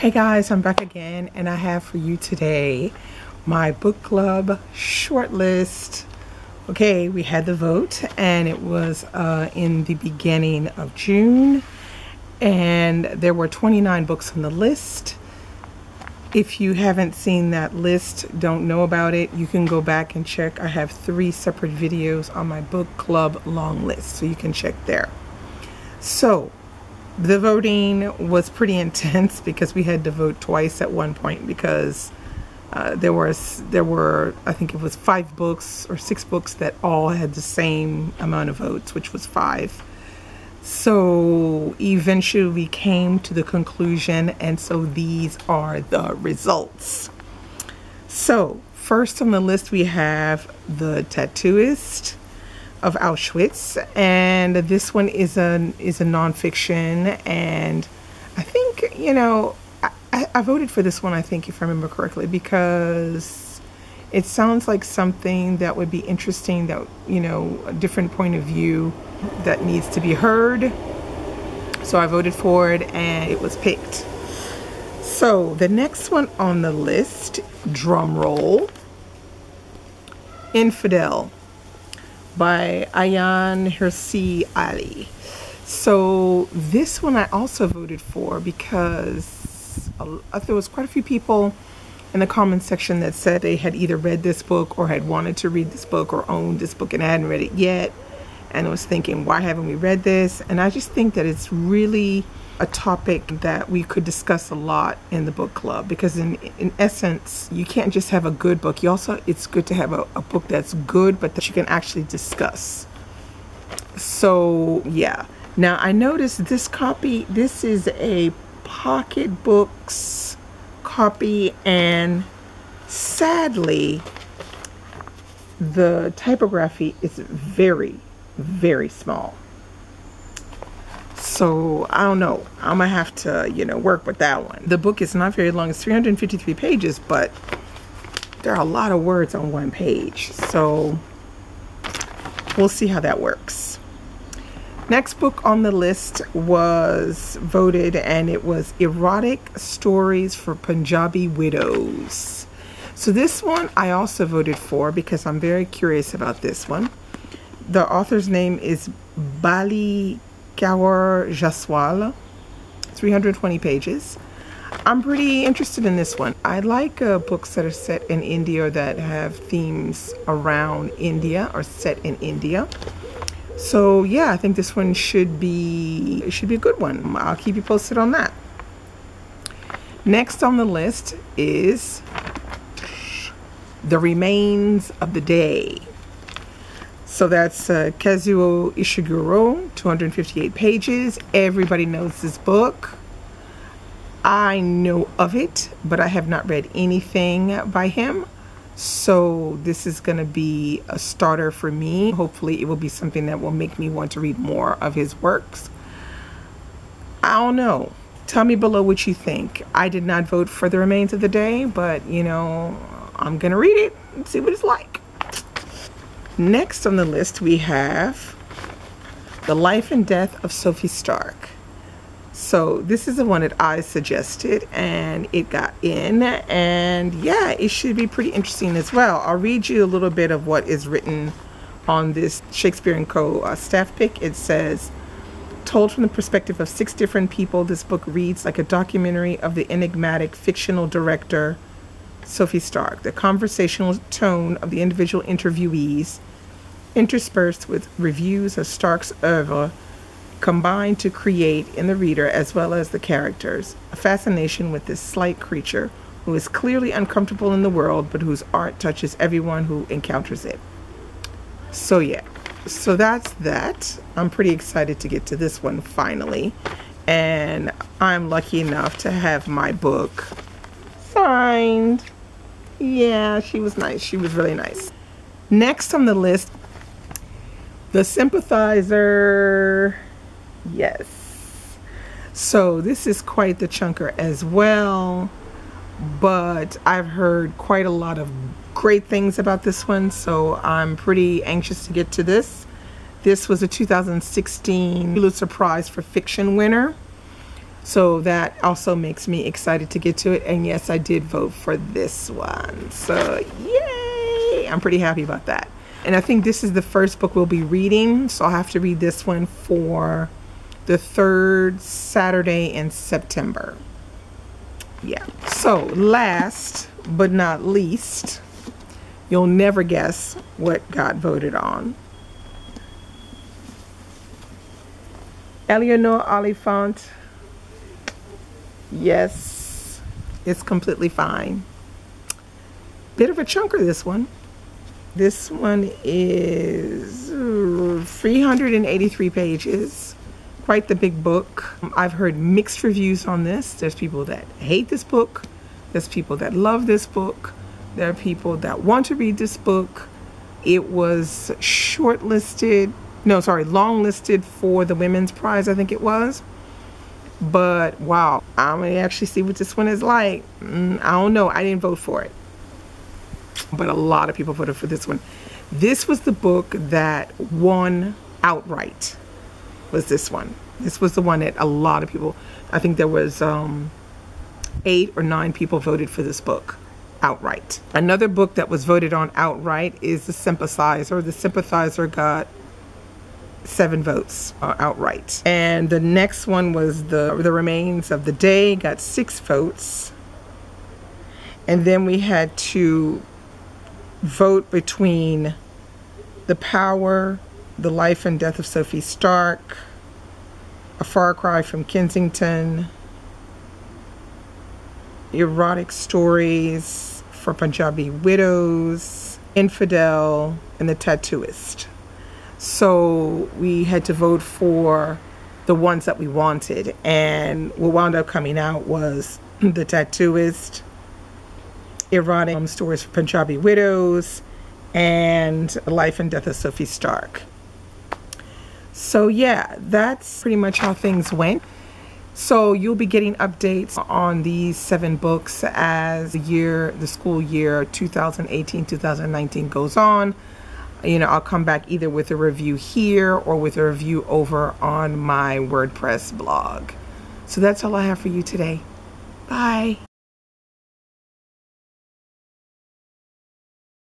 Hey guys, I'm back again and I have for you today my book club shortlist. Okay, we had the vote and it was in the beginning of June and there were 29 books on the list. If you haven't seen that list, don't know about it, you can go back and check. I have 3 separate videos on my book club long list, so you can check there. So the voting was pretty intense because we had to vote twice at one point because there were I think it was 5 books or 6 books that all had the same amount of votes, which was 5. So eventually we came to the conclusion, and so these are the results. So first on the list we have The Tattooist of Auschwitz, and this one is a nonfiction, and I think, you know, I voted for this one, I think, if I remember correctly, because it sounds like something that would be interesting, that, you know, a different point of view that needs to be heard. So I voted for it and it was picked. So the next one on the list, drum roll, Infidel by Ayaan Hirsi Ali. So this one I also voted for because there was quite a few people in the comment section that said they had either read this book or had wanted to read this book or owned this book and hadn't read it yet, and I was thinking, why haven't we read this? And I just think that it's really a topic that we could discuss a lot in the book club, because in essence, you can't just have a good book. It's good to have a book that's good, but that you can actually discuss. So yeah. Now I noticed this copy, this is a pocket books copy, and sadly the typography is very, very small. So I don't know, I'm gonna have to, you know, work with that one. The book is not very long, it's 353 pages, but there are a lot of words on one page, so we'll see how that works. Next book on the list was voted, and it was Erotic Stories for Punjabi Widows. So this one I also voted for because I'm very curious about this one. The author's name is Bali Kaur Jaswal, 320 pages. I'm pretty interested in this one. I like books that are set in India or that have themes around India or set in India. So yeah, I think this one should be a good one. I'll keep you posted on that. Next on the list is The Remains of the Day. So that's Kazuo Ishiguro, 258 pages. Everybody knows this book. I know of it, but I have not read anything by him. So this is going to be a starter for me. Hopefully it will be something that will make me want to read more of his works. I don't know. Tell me below what you think. I did not vote for The Remains of the Day, but, you know, I'm going to read it and see what it's like. Next on the list we have The Life and Death of Sophie Stark. So this is the one that I suggested and it got in, and yeah, it should be pretty interesting as well. I'll read you a little bit of what is written on this Shakespeare & Co. Staff pick. It says, told from the perspective of 6 different people, this book reads like a documentary of the enigmatic fictional director Sophie Stark. The conversational tone of the individual interviewees, interspersed with reviews of Stark's oeuvre, combined to create in the reader, as well as the characters, a fascination with this slight creature who is clearly uncomfortable in the world, but whose art touches everyone who encounters it. So yeah, so that's that. I'm pretty excited to get to this one finally, and I'm lucky enough to have my book signed. Yeah, she was nice. She was really nice. Next on the list, The Sympathizer. Yes. So this is quite the chunker as well, but I've heard quite a lot of great things about this one, so I'm pretty anxious to get to this. This was a 2016 Pulitzer Prize for Fiction winner. So that also makes me excited to get to it. And yes, I did vote for this one. So yay! I'm pretty happy about that. And I think this is the first book we'll be reading. So I'll have to read this one for the third Saturday in September. Yeah. So last but not least, you'll never guess what got voted on. Eleonora Oliphant. Yes, it's completely fine. Bit of a chunker, this one. This one is 383 pages. Quite the big book. I've heard mixed reviews on this. There's people that hate this book. There's people that love this book. There are people that want to read this book. It was longlisted for the Women's Prize, I think it was. But wow, I'm gonna actually see what this one is like. I don't know. I didn't vote for it, but a lot of people voted for this one. This was the book that won outright. Was this one? This was the one that a lot of people, I think there was 8 or 9 people voted for this book outright. Another book that was voted on outright is The Sympathizer. The Sympathizer got 7 votes outright. And the next one was The Remains of the Day, got 6 votes. And then we had to vote between The Power, The Life and Death of Sophie Stark, A Far Cry from Kensington, Erotic Stories for Punjabi Widows, Infidel, and The Tattooist. So we had to vote for the ones that we wanted, and what wound up coming out was The Tattooist, Erotic Stories for Punjabi Widows, and Life and Death of Sophie Stark. So yeah, that's pretty much how things went. So you'll be getting updates on these 7 books as the school year 2018-2019 goes on. You know, I'll come back either with a review here or with a review over on my WordPress blog. So that's all I have for you today. Bye.